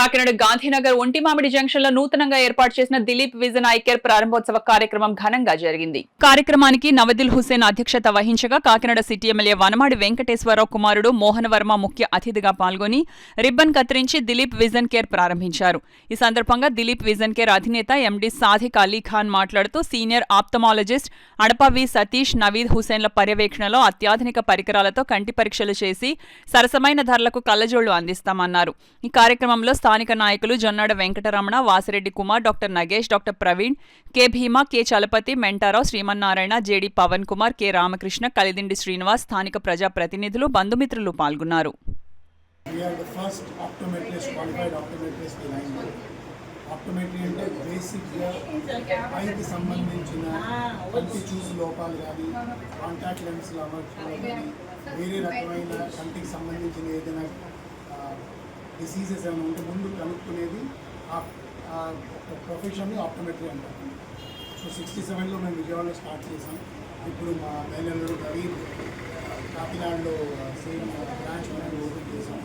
Kakinada Gandhinagar ఒంటిమామిడి junction లో నూతనంగా ఏర్పాటు చేసిన దిలీప్ విజన్ ఐ కేర్ ప్రారంభోత్సవ కార్యక్రమం ఘనంగా జరిగింది. కార్యక్రమానికి నవదిల్ హుసేన్ అధ్యక్షత వహించగా కాకినాడ సిటీ ఎమ్మెల్యే వనమాడి వెంకటేశ్వరరావు కుమారుడు మోహన్ వర్మ ముఖ్య అతిథిగా పాల్గొని రిబ్బన్ కత్తిరించి దిలీప్ విజన్ కేర్ ప్రారంభించారు. ఈ సందర్భంగా దిలీప్ విజన్ కేర్ అధినేత ఎండీ సాదిక్ అలీ ఖాన్ మాట్లాడుతూ సీనియర్ ఆప్థమాలజిస్ట్ అడపవి సతీష్ నవీద్ హుసేన్ల పర్యవేక్షణలో అత్యాధునిక పరికరాలతో కంటి పరీక్షలు చేసి సరసమైన ధరలకు కళ్లజోళ్లు అందిస్తామన్నారు. ఈ కార్యక్రమంలో స్థానిక నాయకులు Jonnada Venkataramana, Vasireddy Kumar, doctor Nagesh, doctor Praveen, K Bhima, K Chalapathi, Mentarao, Srimannarayana, JD Pavan Kumar, K Ramakrishna, Kalidindi Srinivas, స్థానిక ప్రజాప్రతినిధులు, బంధుమిత్రులు పాల్గొన్నారు. ఆప్టోమెట్రీ అంటే బేసిక్గా ఐకి సంబంధించిన కంటి చూసి లోపాలు కానీ కాంటాక్ట్ లెన్స్లు అమర్చుకోవడం కానీ వేరే రకమైన కంటికి సంబంధించిన ఏదైనా డిసీజెస్ ఏమైనా ఉంటే ముందు కనుక్కునేది ప్రొఫెషన్ని ఆప్టోమెట్రీ అంటారు. సో 67లో మేము విజయవాడలో స్టార్ట్ చేసాం. ఇప్పుడు మా మేనల్లుడు రవి కాకినాడలో సేమ్ బ్రాంచ్ మేము ఓపెన్ చేసాం.